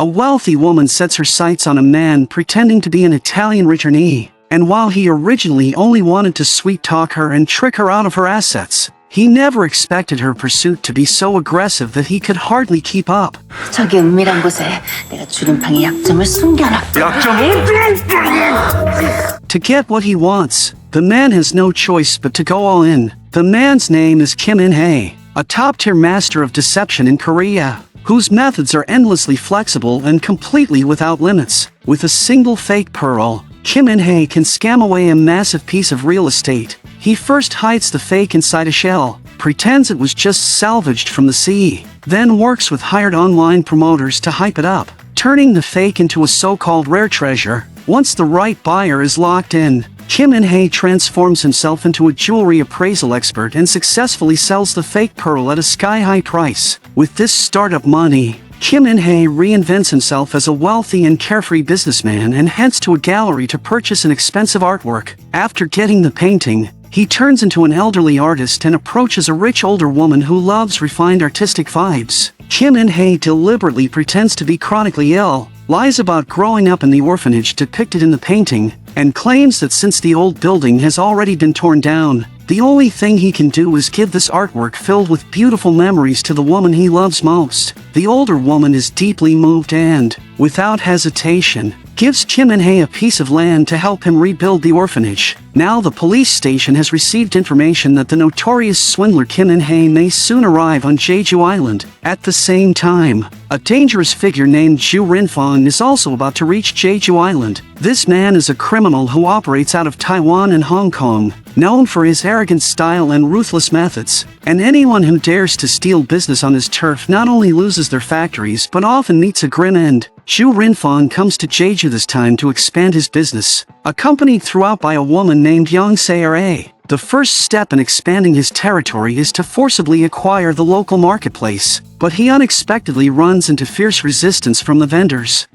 A wealthy woman sets her sights on a man pretending to be an Italian returnee, and while he originally only wanted to sweet-talk her and trick her out of her assets, he never expected her pursuit to be so aggressive that he could hardly keep up. 저기 은밀한 곳에 내가 주름팡이 약점을 숨겨놨어. To get what he wants, the man has no choice but to go all in. The man's name is Kim In-hae, a top-tier master of deception in Korea, whose methods are endlessly flexible and completely without limits. With a single fake pearl, Kim In-hae can scam away a massive piece of real estate. He first hides the fake inside a shell, pretends it was just salvaged from the sea, then works with hired online promoters to hype it up, turning the fake into a so-called rare treasure. Once the right buyer is locked in, Kim In-hae transforms himself into a jewelry appraisal expert and successfully sells the fake pearl at a sky-high price. With this startup money, Kim In-hae reinvents himself as a wealthy and carefree businessman and heads to a gallery to purchase an expensive artwork. After getting the painting, he turns into an elderly artist and approaches a rich older woman who loves refined artistic vibes. Kim In-hae deliberately pretends to be chronically ill, lies about growing up in the orphanage depicted in the painting, and claims that since the old building has already been torn down, the only thing he can do is give this artwork filled with beautiful memories to the woman he loves most. The older woman is deeply moved and, without hesitation, gives Kim In-hae a piece of land to help him rebuild the orphanage. Now the police station has received information that the notorious swindler Kim In-hae may soon arrive on Jeju Island. At the same time, a dangerous figure named Ju Rinfong is also about to reach Jeju Island. This man is a criminal who operates out of Taiwan and Hong Kong, known for his arrogant style and ruthless methods, and anyone who dares to steal business on his turf not only loses their factories but often meets a grim end. Ju Rinfong comes to Jeju this time to expand his business, accompanied throughout by a woman named Yang Se-ra. The first step in expanding his territory is to forcibly acquire the local marketplace, but he unexpectedly runs into fierce resistance from the vendors.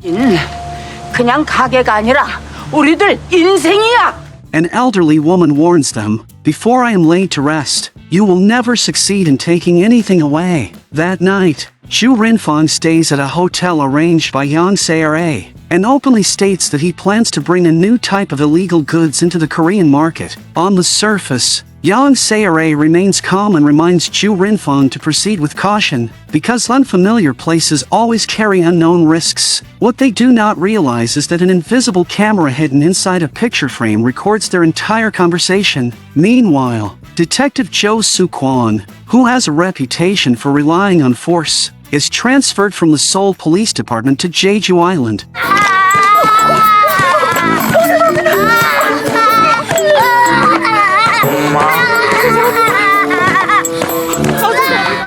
그냥 가게가 아니라 우리들 인생이야. An elderly woman warns them, "Before I am laid to rest, you will never succeed in taking anything away." That night, Ju Rinfong stays at a hotel arranged by Yang Se-ra, and openly states that he plans to bring a new type of illegal goods into the Korean market. On the surface, Yang Se-ra remains calm and reminds Ju Rinfong to proceed with caution, because unfamiliar places always carry unknown risks. What they do not realize is that an invisible camera hidden inside a picture frame records their entire conversation. Meanwhile, Detective Jo Soo-kwon, who has a reputation for relying on force, is transferred from the Seoul Police Department to Jeju Island.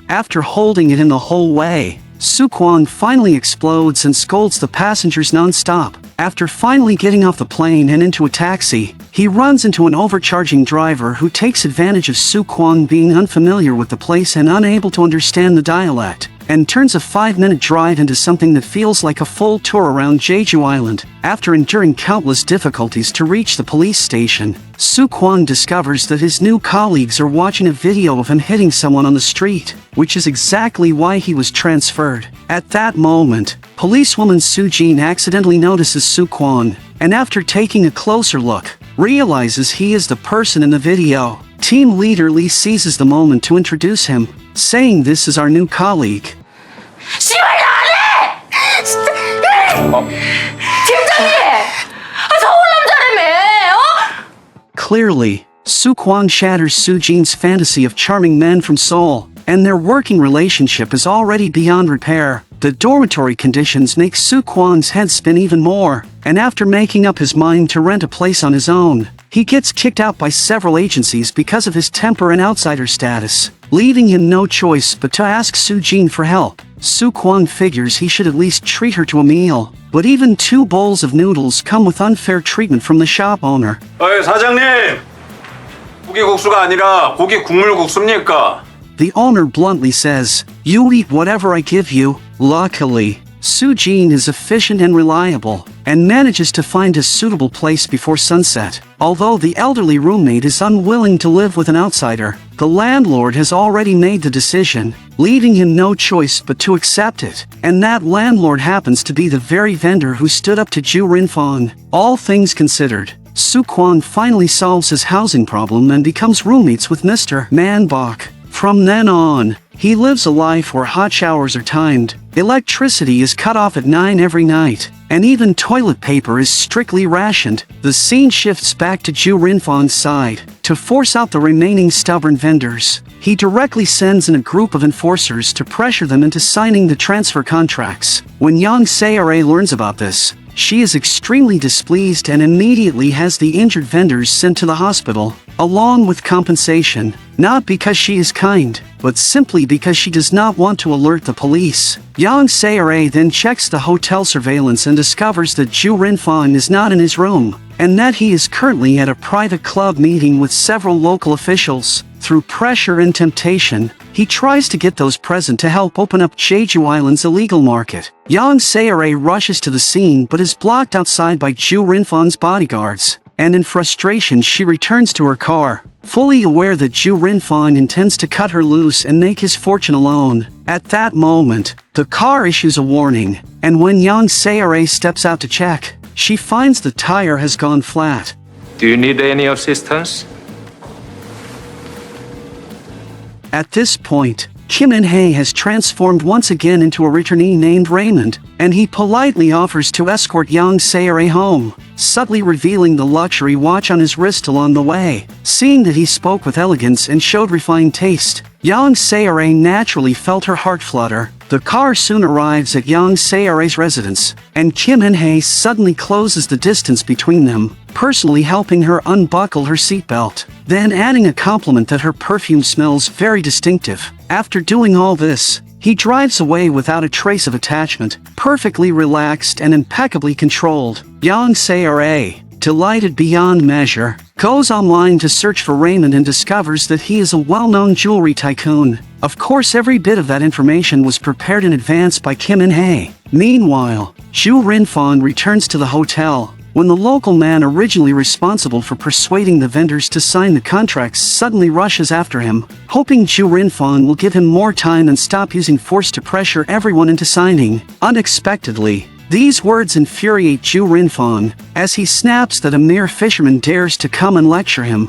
After holding it in the whole way, Soo-kwon finally explodes and scolds the passengers non-stop. After finally getting off the plane and into a taxi, he runs into an overcharging driver who takes advantage of Soo-kwon being unfamiliar with the place and unable to understand the dialect, and turns a 5-minute drive into something that feels like a full tour around Jeju Island. After enduring countless difficulties to reach the police station, Soo-kwon discovers that his new colleagues are watching a video of him hitting someone on the street, which is exactly why he was transferred. At that moment, policewoman Soo-jin accidentally notices Soo-kwon, and after taking a closer look, realizes he is the person in the video. Team leader Lee seizes the moment to introduce him, saying this is our new colleague. 씨발 나가래! 팀장님! 서울 남자라며! Clearly, Soo-kwon shatters Soo-jin's fantasy of charming men from Seoul, and their working relationship is already beyond repair. The dormitory conditions make Soo-kwon's head spin even more, and after making up his mind to rent a place on his own, he gets kicked out by several agencies because of his temper and outsider status, leaving him no choice but to ask Soo-jin for help. Soo-kwon figures he should at least treat her to a meal, but even 2 bowls of noodles come with unfair treatment from the shop owner. 어이 사장님! 고기국수가 아니라 고기 국물국수입니까? The owner bluntly says, "You eat whatever I give you." Luckily, Soo-jin is efficient and reliable, and manages to find a suitable place before sunset. Although the elderly roommate is unwilling to live with an outsider, the landlord has already made the decision, leaving him no choice but to accept it. And that landlord happens to be the very vendor who stood up to Ju Rin-fon. All things considered, Soo-kwon finally solves his housing problem and becomes roommates with Mr. Man-bok. From then on, he lives a life where hot showers are timed, electricity is cut off at 9 every night, and even toilet paper is strictly rationed. The scene shifts back to Ju Rin-fon's side. To force out the remaining stubborn vendors, he directly sends in a group of enforcers to pressure them into signing the transfer contracts. When Yang Se-ra learns about this, she is extremely displeased and immediately has the injured vendors sent to the hospital, along with compensation, not because she is kind, but simply because she does not want to alert the police. Yang Se-ra then checks the hotel surveillance and discovers that Ju Rin-fon is not in his room, and that he is currently at a private club meeting with several local officials. Through pressure and temptation, he tries to get those present to help open up Jeju Island's illegal market. Yang Se-ra rushes to the scene but is blocked outside by Ju Rin-fon's bodyguards, and in frustration she returns to her car, fully aware that Ju Rin-fon intends to cut her loose and make his fortune alone. At that moment, the car issues a warning, and when Yang Se-ra steps out to check, she finds the tire has gone flat. Do you need any assistance? At this point, Kim In-hae has transformed once again into a returnee named Raymond, and he politely offers to escort Yang Se-ra home, subtly revealing the luxury watch on his wrist along the way. Seeing that he spoke with elegance and showed refined taste, Yang Se-ra naturally felt her heart flutter. The car soon arrives at Yang Se-ra's residence, and Kim In-hae suddenly closes the distance between them, personally helping her unbuckle her seatbelt, then adding a compliment that her perfume smells very distinctive. After doing all this, he drives away without a trace of attachment, perfectly relaxed and impeccably controlled. Yang Se-ra, delighted beyond measure, goes online to search for Raymond and discovers that he is a well-known jewelry tycoon. Of course, every bit of that information was prepared in advance by Kim In-hae. Meanwhile, Ju Rin-fon returns to the hotel, when the local man originally responsible for persuading the vendors to sign the contracts suddenly rushes after him, hoping Ju Rin-fon will give him more time and stop using force to pressure everyone into signing. Unexpectedly, these words infuriate Ju Rin-fon, as he snaps that a mere fisherman dares to come and lecture him.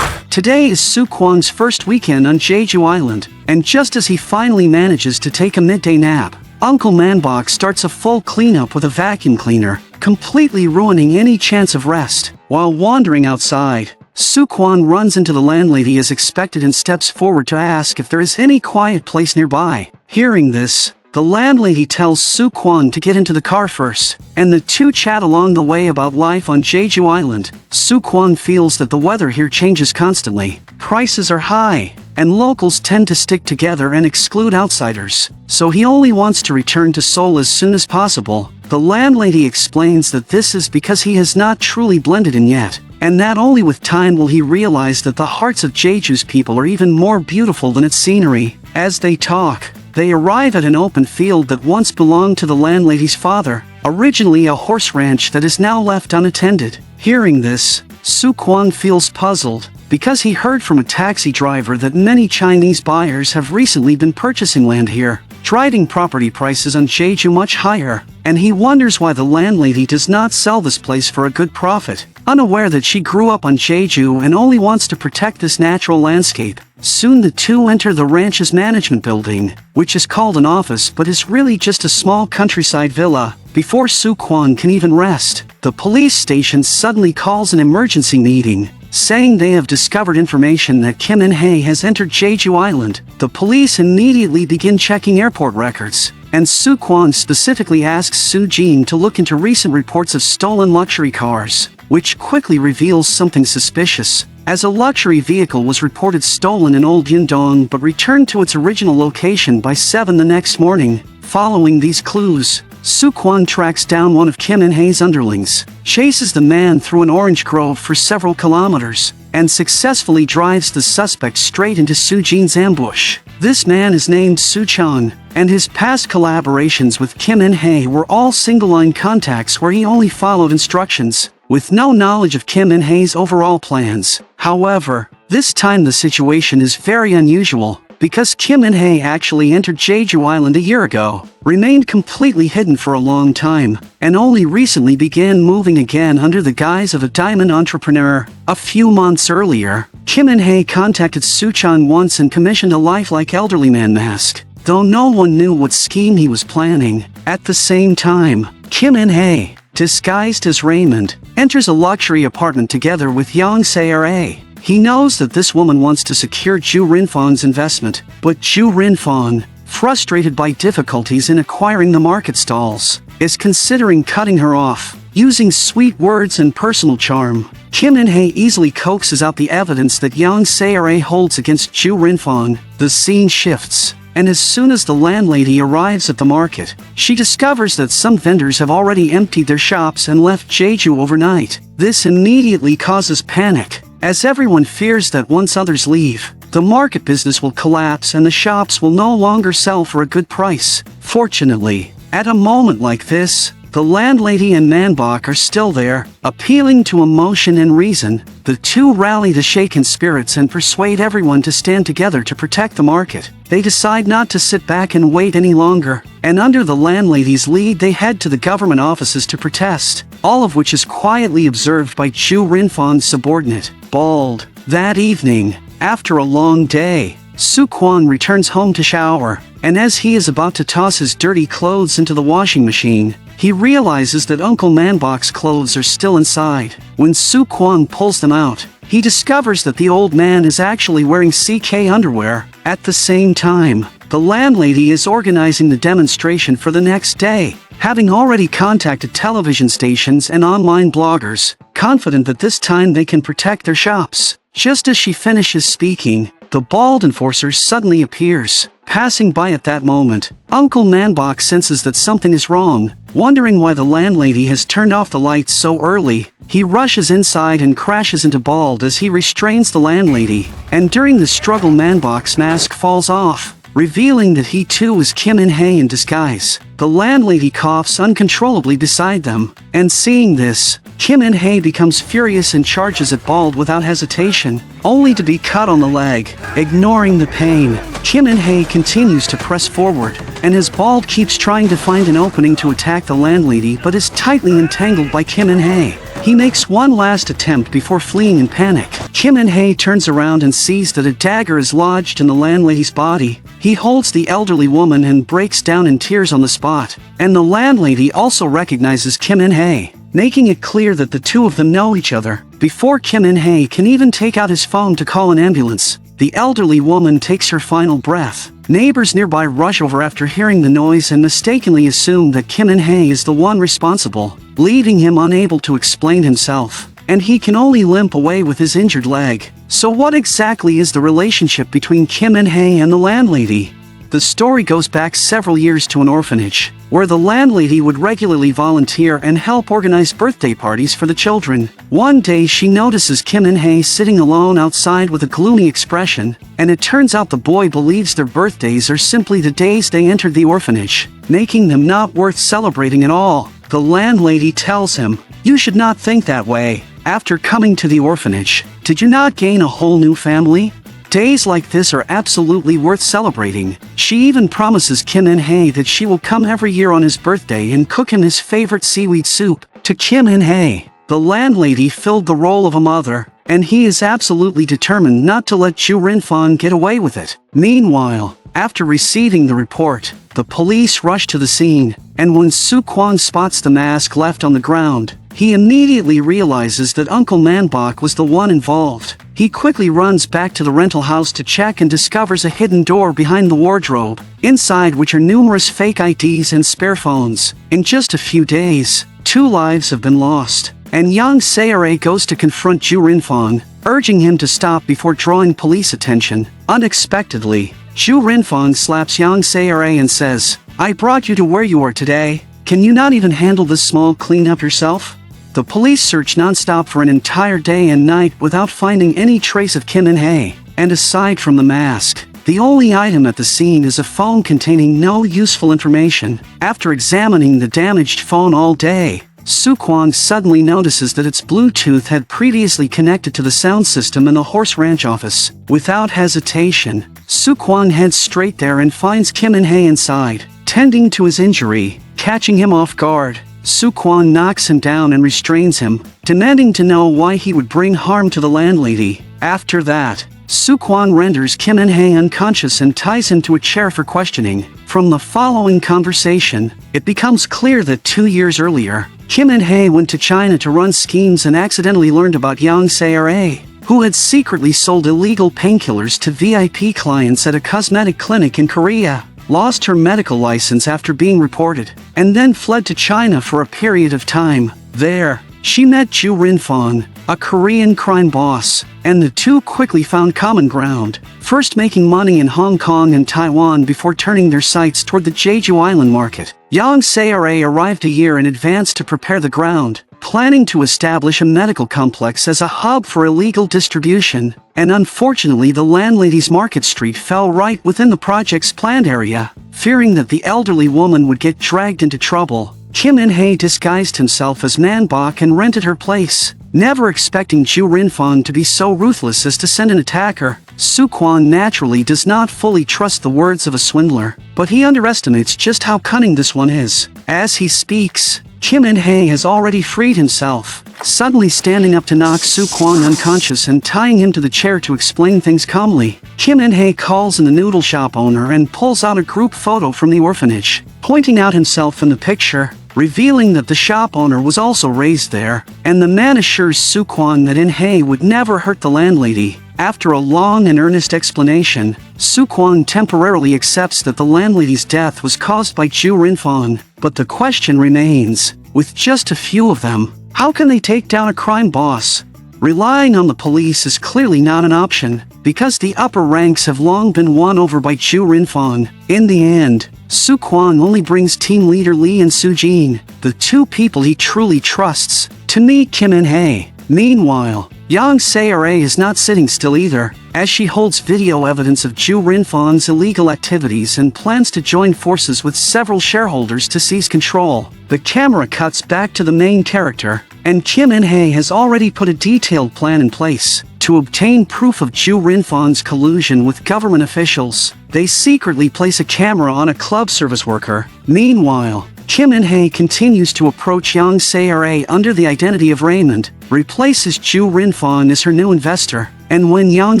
Today is Soo-kwon's first weekend on Jeju Island, and just as he finally manages to take a midday nap, Uncle Man-bok starts a full cleanup with a vacuum cleaner, completely ruining any chance of rest. While wandering outside, Soo-kwon runs into the landlady as expected and steps forward to ask if there is any quiet place nearby. Hearing this, the landlady tells Soo-kwon to get into the car first, and the two chat along the way about life on Jeju Island. Soo-kwon feels that the weather here changes constantly, prices are high, and locals tend to stick together and exclude outsiders, so he only wants to return to Seoul as soon as possible. The landlady explains that this is because he has not truly blended in yet, and that only with time will he realize that the hearts of Jeju's people are even more beautiful than its scenery. As they talk, they arrive at an open field that once belonged to the landlady's father, originally a horse ranch that is now left unattended. Hearing this, Soo-kwon feels puzzled, because he heard from a taxi driver that many Chinese buyers have recently been purchasing land here, driving property prices on Jeju much higher, and he wonders why the landlady does not sell this place for a good profit, unaware that she grew up on Jeju and only wants to protect this natural landscape. Soon the two enter the ranch's management building, which is called an office but is really just a small countryside villa. Before Soo-kwon can even rest, the police station suddenly calls an emergency meeting, saying they have discovered information that Kim In-hae has entered Jeju Island. The police immediately begin checking airport records, and Soo-kwon specifically asks Soo-jin to look into recent reports of stolen luxury cars, which quickly reveals something suspicious, as a luxury vehicle was reported stolen in Old Yeondong but returned to its original location by 7 the next morning. Following these clues, Soo Kwon tracks down one of Kim In-hae's underlings, chases the man through an orange grove for several kilometers, and successfully drives the suspect straight into Soo Jin's ambush. This man is named Soo Chon, and his past collaborations with Kim In-hae were all single-line contacts where he only followed instructions, with no knowledge of Kim In-hae's overall plans. However, this time the situation is very unusual, because Kim In-hae actually entered Jeju Island a year ago, remained completely hidden for a long time, and only recently began moving again under the guise of a diamond entrepreneur. A few months earlier, Kim In-hae contacted Soo Chon once and commissioned a lifelike elderly man mask, though no one knew what scheme he was planning. At the same time, Kim In-hae, disguised as Raymond, enters a luxury apartment together with Yang Se-ra. He knows that this woman wants to secure Ju Rinfong's investment, but Ju Rinfong, frustrated by difficulties in acquiring the market stalls, is considering cutting her off. Using sweet words and personal charm, Kim In-hae easily coaxes out the evidence that Yang Se-ra holds against Ju Rinfong. The scene shifts, and as soon as the landlady arrives at the market, she discovers that some vendors have already emptied their shops and left Jeju overnight. This immediately causes panic, as everyone fears that once others leave, the market business will collapse and the shops will no longer sell for a good price. Fortunately, at a moment like this, the landlady and Manbok are still there, appealing to emotion and reason. The two rally the shaken spirits and persuade everyone to stand together to protect the market. They decide not to sit back and wait any longer, and under the landlady's lead they head to the government offices to protest, all of which is quietly observed by Ju Rinfong's subordinate, Bald. That evening, after a long day, Soo Kwon returns home to shower, and as he is about to toss his dirty clothes into the washing machine, he realizes that Uncle Manbok's clothes are still inside. When Soo Kwon pulls them out, he discovers that the old man is actually wearing CK underwear. At the same time, the landlady is organizing the demonstration for the next day, having already contacted television stations and online bloggers, confident that this time they can protect their shops. Just as she finishes speaking, the bald enforcer suddenly appears. Passing by at that moment, Uncle Manbok senses that something is wrong. Wondering why the landlady has turned off the lights so early, he rushes inside and crashes into Bald as he restrains the landlady, and during the struggle Manbok's mask falls off, revealing that he too is Kim In-hae in disguise. The landlady coughs uncontrollably beside them, and seeing this, Kim In-hae becomes furious and charges at Bald without hesitation, only to be cut on the leg. Ignoring the pain, Kim In-hae continues to press forward, and as Bald keeps trying to find an opening to attack the landlady but is tightly entangled by Kim In-hae. He makes one last attempt before fleeing in panic. Kim In-hae turns around and sees that a dagger is lodged in the landlady's body. He holds the elderly woman and breaks down in tears on the spot, and the landlady also recognizes Kim In-hae, making it clear that the two of them know each other. Before Kim In-hae can even take out his phone to call an ambulance, the elderly woman takes her final breath. Neighbors nearby rush over after hearing the noise and mistakenly assume that Kim In-hae is the one responsible, leaving him unable to explain himself, and he can only limp away with his injured leg. So what exactly is the relationship between Kim In-hae and the landlady? The story goes back several years to an orphanage, where the landlady would regularly volunteer and help organize birthday parties for the children. One day she notices Kim In-hae sitting alone outside with a gloomy expression, and it turns out the boy believes their birthdays are simply the days they entered the orphanage, making them not worth celebrating at all. The landlady tells him, "You should not think that way. After coming to the orphanage, did you not gain a whole new family? Days like this are absolutely worth celebrating." She even promises Kim In-hae that she will come every year on his birthday and cook him his favorite seaweed soup. To Kim In-hae, the landlady filled the role of a mother, and he is absolutely determined not to let Ju Rinfong get away with it. Meanwhile, after receiving the report, the police rush to the scene, and when Soo Kwon spots the mask left on the ground, he immediately realizes that Uncle Manbok was the one involved. He quickly runs back to the rental house to check and discovers a hidden door behind the wardrobe, inside which are numerous fake IDs and spare phones. In just a few days, 2 lives have been lost, and Yang Se-ra goes to confront Ju Rinfong, urging him to stop before drawing police attention. Unexpectedly, Ju Rinfong slaps Yang Se-ra and says, "I brought you to where you are today. Can you not even handle this small cleanup yourself? The police search nonstop for an entire day and night without finding any trace of Kim In-hae, and aside from the mask, the only item at the scene is a phone containing no useful information. After examining the damaged phone all day, Soo Kwang suddenly notices that its Bluetooth had previously connected to the sound system in the horse ranch office. Without hesitation, Soo Kwang heads straight there and finds Kim In-hae inside, tending to his injury. Catching him off guard, Soo Kwang knocks him down and restrains him, demanding to know why he would bring harm to the landlady. After that, Soo Kwang renders Kim In-hae unconscious and ties him to a chair for questioning. From the following conversation, it becomes clear that 2 years earlier, Kim In-hae went to China to run schemes and accidentally learned about Yang Se-ra, who had secretly sold illegal painkillers to VIP clients at a cosmetic clinic in Korea, lost her medical license after being reported, and then fled to China for a period of time. There, she met Ju Rin-fong, a Korean crime boss, and the two quickly found common ground, first making money in Hong Kong and Taiwan before turning their sights toward the Jeju Island market. Yang Se-ra arrived a year in advance to prepare the ground, planning to establish a medical complex as a hub for illegal distribution, and unfortunately the landlady's market street fell right within the project's planned area. Fearing that the elderly woman would get dragged into trouble, Kim In-hae disguised himself as Man Bok and rented her place. Never expecting Ju Rin-fong to be so ruthless as to send an attacker, Soo Kwang naturally does not fully trust the words of a swindler, but he underestimates just how cunning this one is. As he speaks, Kim In-hae has already freed himself, suddenly standing up to knock Soo Kwang unconscious and tying him to the chair to explain things calmly. Kim In-hae calls in the noodle shop owner and pulls out a group photo from the orphanage, pointing out himself in the picture, revealing that the shop owner was also raised there, and the man assures Soo Kwang that In-hae would never hurt the landlady. After a long and earnest explanation, Soo Kwang temporarily accepts that the landlady's death was caused by Ju Rin-fong, but the question remains, with just a few of them, how can they take down a crime boss? Relying on the police is clearly not an option, because the upper ranks have long been won over by Ju Rin-fong. In the end, Soo Kwang only brings team leader Lee and Soo-jin, the two people he truly trusts, to meet Kim In-hae. Meanwhile, Yang Se-ra is not sitting still either, as she holds video evidence of Ju Rin-fong's illegal activities and plans to join forces with several shareholders to seize control. The camera cuts back to the main character, and Kim In-hae has already put a detailed plan in place. To obtain proof of Ju Rin-fong's collusion with government officials, they secretly place a camera on a club service worker. Meanwhile, Kim In-hae continues to approach Yang Se-ra under the identity of Raymond, replaces Ju Rin-fong as her new investor, and when Yang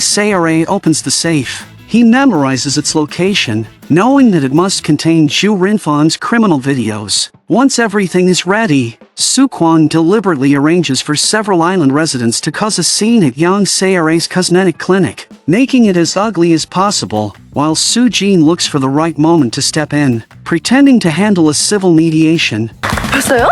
Se-ra opens the safe, he memorizes its location, knowing that it must contain Ju Rin-fong's criminal videos. Once everything is ready, Soo Kwang deliberately arranges for several island residents to cause a scene at Yang Se-ra's cosmetic clinic, making it as ugly as possible, while Soo-jin looks for the right moment to step in, pretending to handle a civil mediation. 벌써요?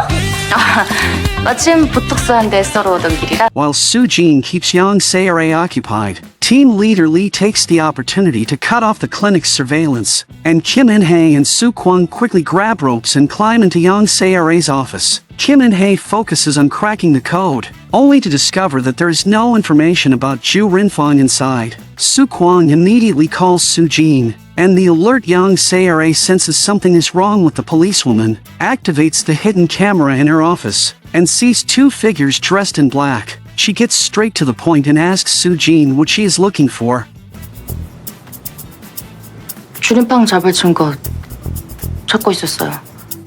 마침 보톡스 한 대 썰어 오던 길이라. While Soo-jin keeps Yang Se-ra occupied, team leader Lee takes the opportunity to cut off the clinic's surveillance, and Kim In-hae and Soo Kwang quickly grab ropes and climb into Yang Se-ra's office. Kim In-hae focuses on cracking the code, only to discover that there is no information about Ju Rin-fong inside. Soo Kwang immediately calls Soo-jin, and the alert Yang Se-ra senses something is wrong with the policewoman, activates the hidden camera in her office, and sees two figures dressed in black. She gets straight to the point and asks Soo-jin what she is looking for. 주린빵 잡을 증거 찾고 있었어요.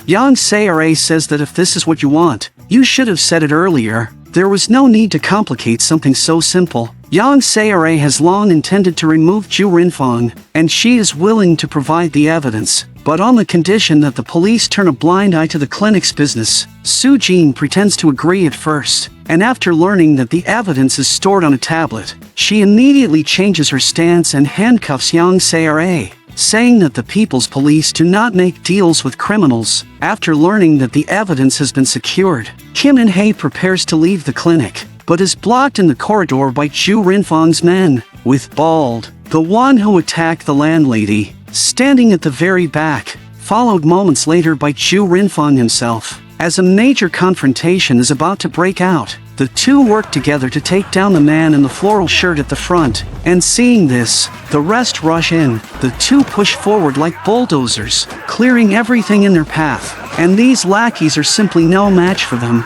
Yang Se-ra says that if this is what you want, you should have said it earlier. There was no need to complicate something so simple. Yang Se-ra has long intended to remove Ju Rin-fong, and she is willing to provide the evidence, but on the condition that the police turn a blind eye to the clinic's business. Soo-jin pretends to agree at first, and after learning that the evidence is stored on a tablet, she immediately changes her stance and handcuffs Yang Se-ra, saying that the People's Police do not make deals with criminals. After learning that the evidence has been secured, Kim In-hae prepares to leave the clinic, but is blocked in the corridor by Ju Rin-fong's men, with Bald, the one who attacked the landlady, standing at the very back. followed moments later by Ju Rinfong himself. As a major confrontation is about to break out, the two work together to take down the man in the floral shirt at the front, and seeing this, the rest rush in. The two push forward like bulldozers, clearing everything in their path, and these lackeys are simply no match for them.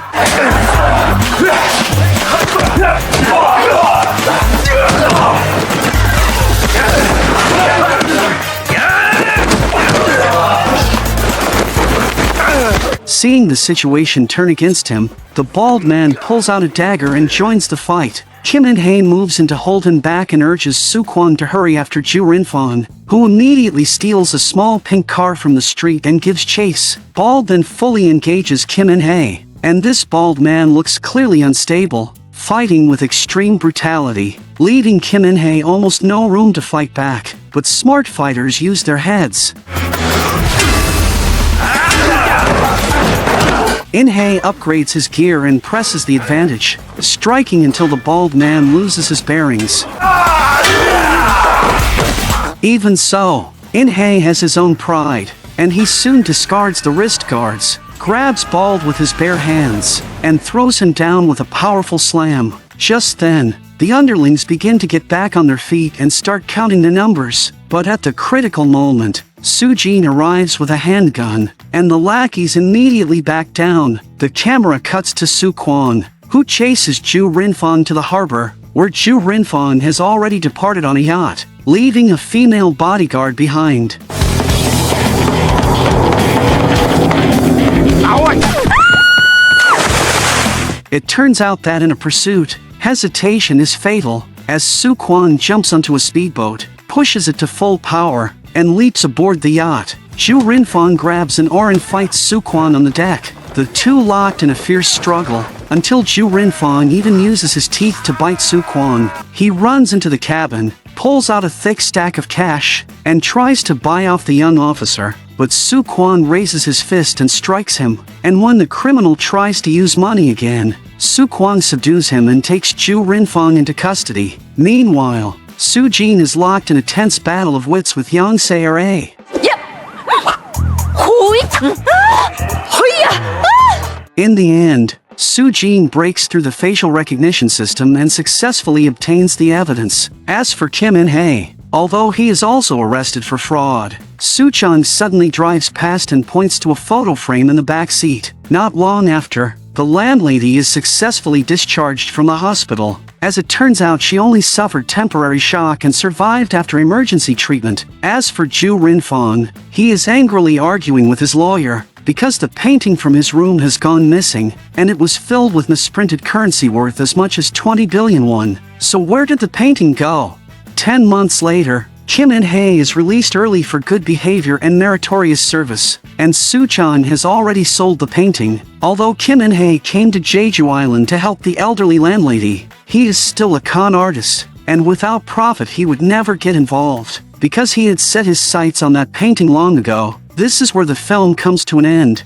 Seeing the situation turn against him, the bald man pulls out a dagger and joins the fight. Kim In-hae moves in to hold him back and urges Soo-kwon to hurry after Ju Rinfong, who immediately steals a small pink car from the street and gives chase. Bald then fully engages Kim In-hae, and this bald man looks clearly unstable, fighting with extreme brutality, leaving Kim In-hae almost no room to fight back. But smart fighters use their heads. In-hae upgrades his gear and presses the advantage, striking until the bald man loses his bearings. Even so, In-hae has his own pride, and he soon discards the wrist guards, grabs Bald with his bare hands, and throws him down with a powerful slam. Just then, the underlings begin to get back on their feet and start counting the numbers, but at the critical moment, Soo-jin arrives with a handgun, and the lackeys immediately back down. The camera cuts to Soo-kwon, who chases Ju Rinfong to the harbor, where Ju Rinfong has already departed on a yacht, leaving a female bodyguard behind. It turns out that in a pursuit, hesitation is fatal, as Soo-kwon jumps onto a speedboat, pushes it to full power, and leaps aboard the yacht. Ju Rinfong grabs an oar and fights Soo-kwon on the deck, the two locked in a fierce struggle, until Ju Rinfong even uses his teeth to bite Soo-kwon. He runs into the cabin, pulls out a thick stack of cash, and tries to buy off the young officer, but Soo-kwon raises his fist and strikes him, and when the criminal tries to use money again, Soo-kwon subdues him and takes Ju Rinfong into custody. Meanwhile, Soo-jin is locked in a tense battle of wits with Yang Se-ra. In the end, Soo-jin breaks through the facial recognition system and successfully obtains the evidence. As for Kim In-hae, although he is also arrested for fraud, Soo-chang suddenly drives past and points to a photo frame in the back seat. Not long after, the landlady is successfully discharged from the hospital. As it turns out, she only suffered temporary shock and survived after emergency treatment. As for Ju Rinfong, he is angrily arguing with his lawyer, because the painting from his room has gone missing, and it was filled with misprinted currency worth as much as 20 billion won. So where did the painting go? 10 months later, Kim In-hae is released early for good behavior and meritorious service, and Soo-chan has already sold the painting. Although Kim In-hae came to Jeju Island to help the elderly landlady, he is still a con artist, and without profit he would never get involved, because he had set his sights on that painting long ago. This is where the film comes to an end.